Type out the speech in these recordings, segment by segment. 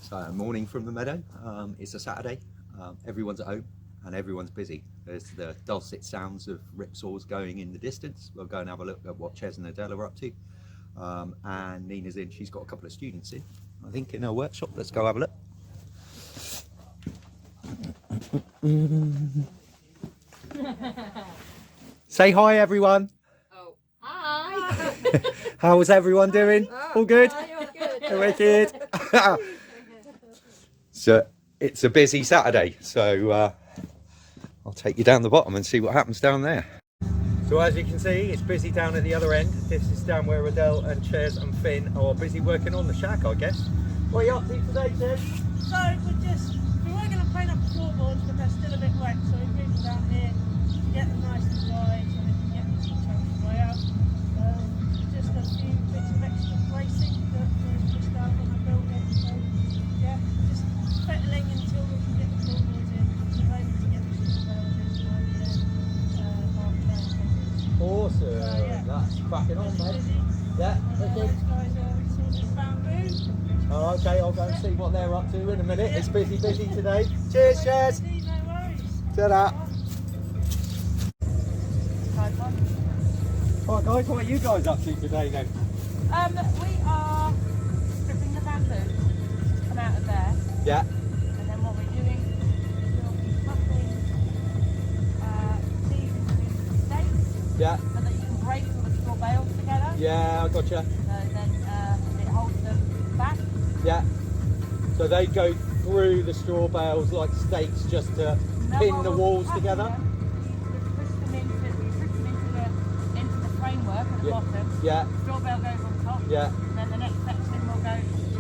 So morning from the meadow. It's a Saturday. Everyone's at home and everyone's busy. There's the dulcet sounds of ripsaws going in the distance. We'll go and have a look at what Ches and Adele are up to. And Nina's in. She's got a couple of students in, I think, in her workshop. Let's go have a look. Say hi, everyone. Oh, hi. How's everyone doing? All good? Good. Wicked. So it's a busy Saturday, so I'll take you down the bottom and see what happens down there. So as you can see, it's busy down at the other end. This is down where Adele and Ches and Finn are busy working on the shack, I guess. What are you up to today, Ches? So we were going to paint up the floorboards, but they're still a bit wet, so we moved them down here to get them nice and dry, so we can get the chunks dry out. Just a few bits of extra bracing that was just out when I built it. So yeah, just fettling until we can get the floorboards in. We're aiming to get the floorboards in by the half term. Awesome. So, yeah. That's cracking on, mate. Busy. Yeah, Those wicked. guys are sorting bamboo. Oh, okay, I'll go and see what they're up to in a minute. It's busy today. Cheers, Ches. No worries. Ta-da. Alright guys, what are you guys up to today then? We are stripping the bamboo to come out of there, Yeah, and then what we're doing is we'll be cutting these into stakes yeah, so that you can brace all the straw bales together. yeah, I gotcha. So then it holds them back. Yeah. So they go through the straw bales like stakes just to pin the walls together? You push them into the framework at the bottom. Yeah, Straw bale goes on top. yeah, And then the next section will go.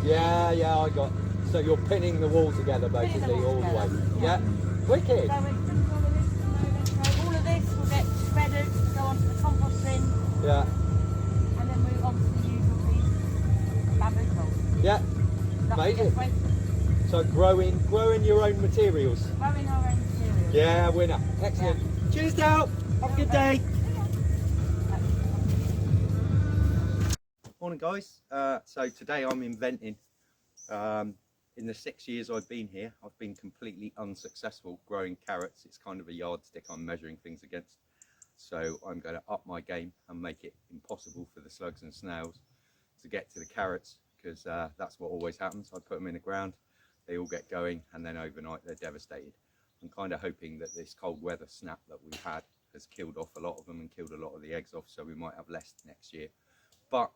yeah, I got. So you're pinning the wall together basically wall all the way. together, Yeah. yeah. Wicked. So we're doing all of this at the moment. So all of this will get shredded to go onto the compost bin, Yeah, and then move on to the usual piece, bamboo poles. yeah. Amazing. So growing your own materials. Growing our own materials. Yeah, winner. Excellent. Cheers, Dal. Have a good day. Morning, guys. So today I'm inventing. In the 6 years I've been here, I've been completely unsuccessful growing carrots. It's kind of a yardstick I'm measuring things against. So I'm going to up my game and make it impossible for the slugs and snails to get to the carrots, because that's what always happens. I put them in the ground, they all get going, and then overnight they're devastated. I'm kind of hoping that this cold weather snap that we've had has killed off a lot of them and killed a lot of the eggs off, so we might have less next year. But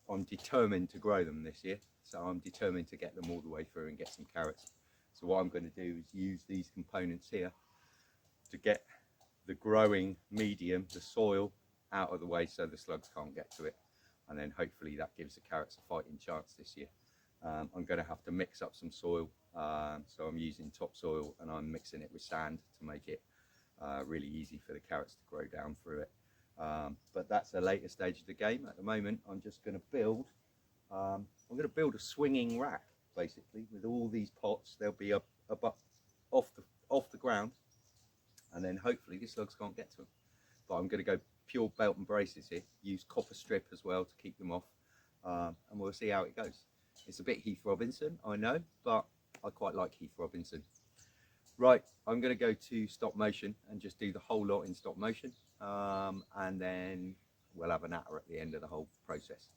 I'm determined to grow them this year, so I'm determined to get them all the way through and get some carrots. So what I'm going to do is use these components here to get the growing medium, the soil, out of the way so the slugs can't get to it, and then hopefully that gives the carrots a fighting chance this year. I'm going to have to mix up some soil, so I'm using topsoil and I'm mixing it with sand to make it really easy for the carrots to grow down through it. But that's the later stage of the game. At the moment I'm just going to build a swinging rack basically with all these pots. They'll be up off the ground, and then hopefully the slugs can't get to them. But I'm going to go pure belt and braces here, use copper strip as well to keep them off, and we'll see how it goes. It's a bit Heath Robinson, I know, but I quite like Heath Robinson. Right, I'm going to go to stop motion and just do the whole lot in stop motion, and then we'll have an natter at the end of the whole process.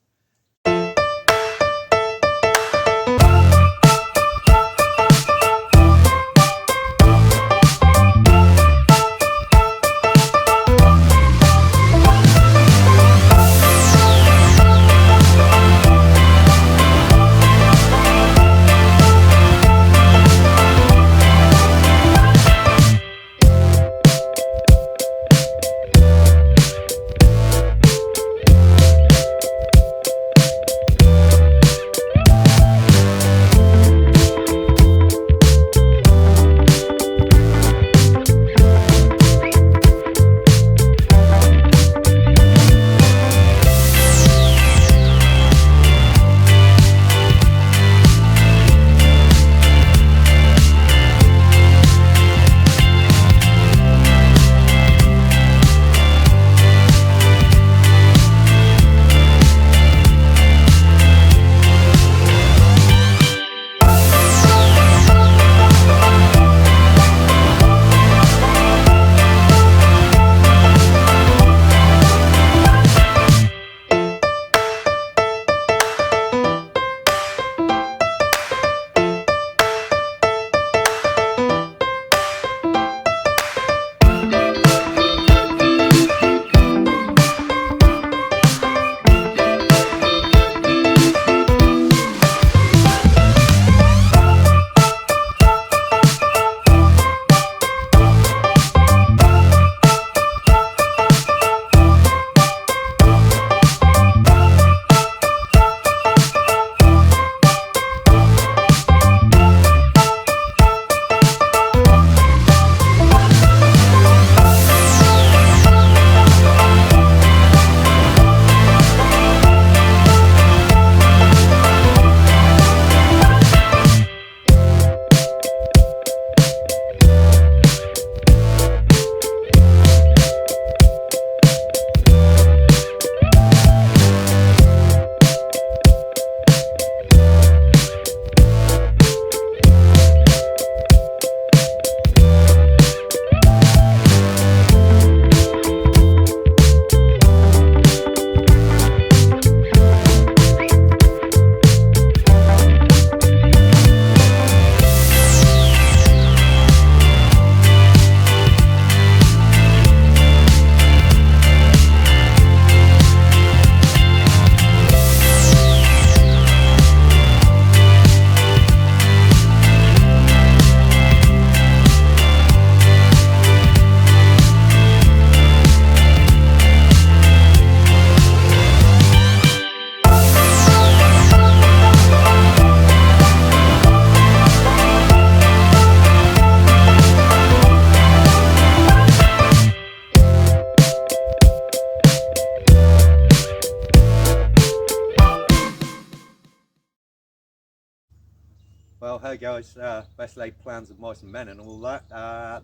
Well, hey guys, best laid plans of mice and men and all that.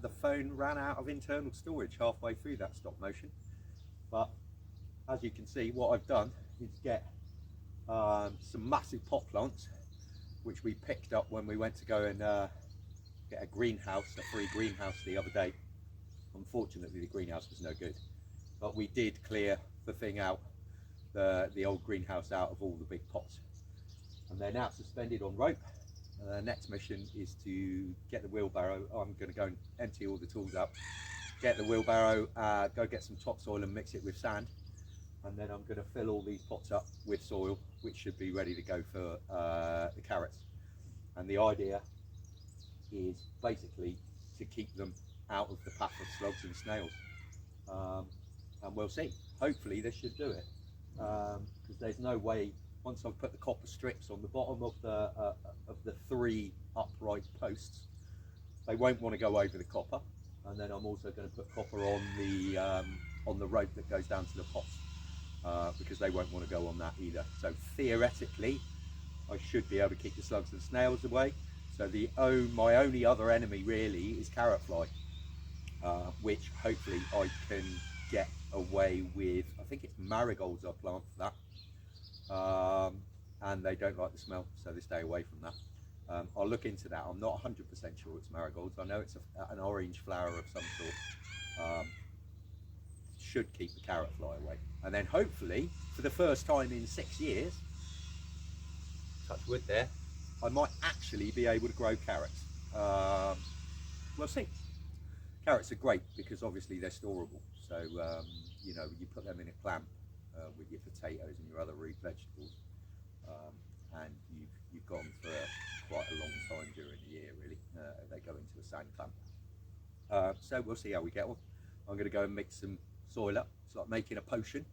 The phone ran out of internal storage halfway through that stop motion. But as you can see, what I've done is get some massive pot plants, which we picked up when we went to go and get a greenhouse, a free greenhouse the other day. Unfortunately, the greenhouse was no good, but we did clear the thing out, the old greenhouse out of all the big pots. And they're now suspended on rope. The next mission is to get the wheelbarrow. I'm going to go and empty all the tools up, get the wheelbarrow, go get some topsoil and mix it with sand, and then I'm going to fill all these pots up with soil, which should be ready to go for the carrots. And the idea is basically to keep them out of the path of slugs and snails, and we'll see. Hopefully this should do it, because there's no way, once I've put the copper strips on the bottom of the 3 upright posts, they won't want to go over the copper. And then I'm also going to put copper on the rope that goes down to the pots, because they won't want to go on that either. So theoretically, I should be able to keep the slugs and snails away. So my only other enemy really is carrot fly, which hopefully I can get away with. I think it's marigolds I plant for that. And they don't like the smell, so they stay away from that. I'll look into that. I'm not 100% sure it's marigolds. I know it's an orange flower of some sort. Should keep the carrot fly away. And then hopefully, for the first time in 6 years, touch wood there, I might actually be able to grow carrots. We'll see. Carrots are great because obviously they're storable. So, you know, you put them in a clamp with your potatoes and your other root vegetables, and you've gone for quite a long time during the year, really. They go into a sand clamp. So we'll see how we get on. I'm going to go and mix some soil up. It's like making a potion.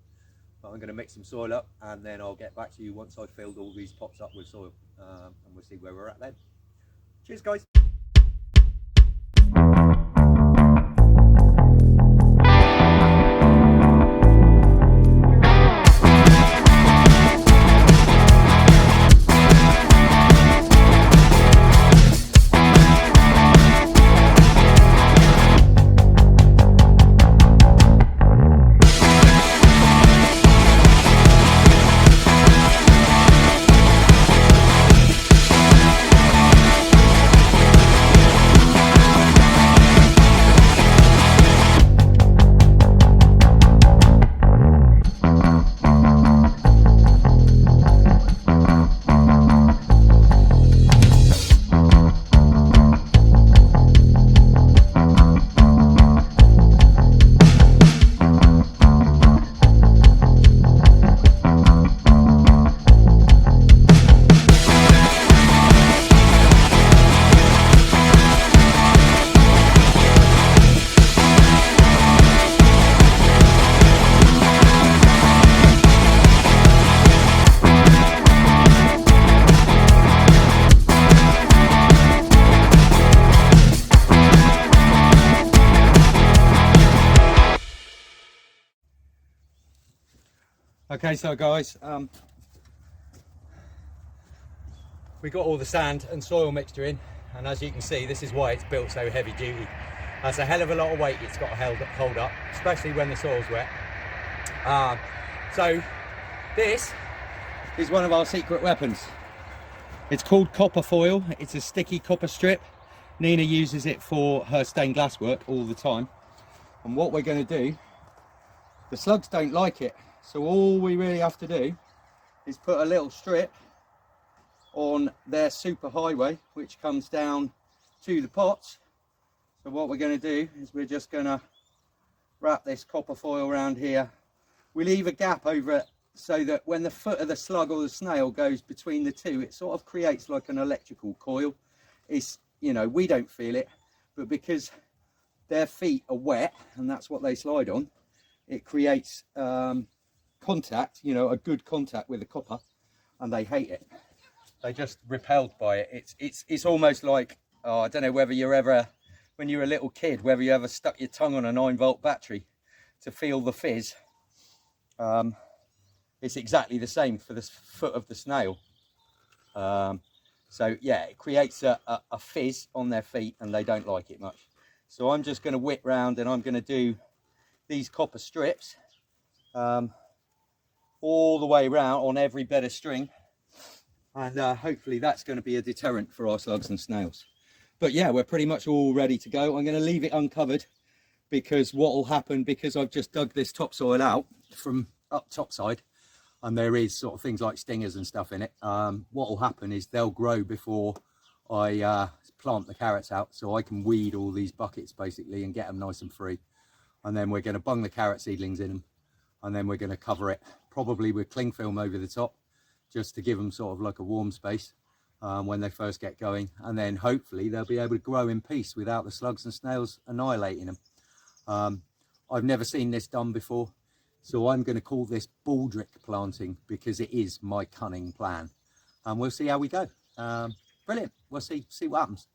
But I'm going to mix some soil up, and then I'll get back to you once I've filled all these pots up with soil, and we'll see where we're at then. Cheers, guys. Okay, so guys, we got all the sand and soil mixture in, and as you can see, this is why it's built so heavy duty. That's a hell of a lot of weight it's got to hold up, especially when the soil's wet. So this is one of our secret weapons. It's called copper foil. It's a sticky copper strip. Nina uses it for her stained glass work all the time. And what we're going to do, the slugs don't like it. So all we really have to do is put a little strip on their super highway, which comes down to the pots. So what we're going to do is we're just going to wrap this copper foil around here. We leave a gap over it so that when the foot of the slug or the snail goes between the two, it sort of creates like an electrical coil. It's, you know, we don't feel it, but because their feet are wet and that's what they slide on, it creates contact, you know, a good contact with the copper, and they hate it. They just repelled by it. It's almost like, oh, I don't know whether you're ever, when you're a little kid, whether you ever stuck your tongue on a 9-volt battery to feel the fizz. It's exactly the same for the foot of the snail. So yeah, it creates a fizz on their feet and they don't like it much. So I'm just going to whip round and I'm going to do these copper strips all the way round on every bed of string, and hopefully that's going to be a deterrent for our slugs and snails. But yeah, we're pretty much all ready to go. I'm going to leave it uncovered because what will happen, because I've just dug this topsoil out from up topside and there is sort of things like stingers and stuff in it, what will happen is they'll grow before I plant the carrots out, so I can weed all these buckets basically and get them nice and free. And then we're going to bung the carrot seedlings in them, and then we're going to cover it probably with cling film over the top, just to give them sort of like a warm space when they first get going, and then hopefully they'll be able to grow in peace without the slugs and snails annihilating them. I've never seen this done before, so I'm going to call this baldric planting because it is my cunning plan, and we'll see how we go. Brilliant. We'll see what happens.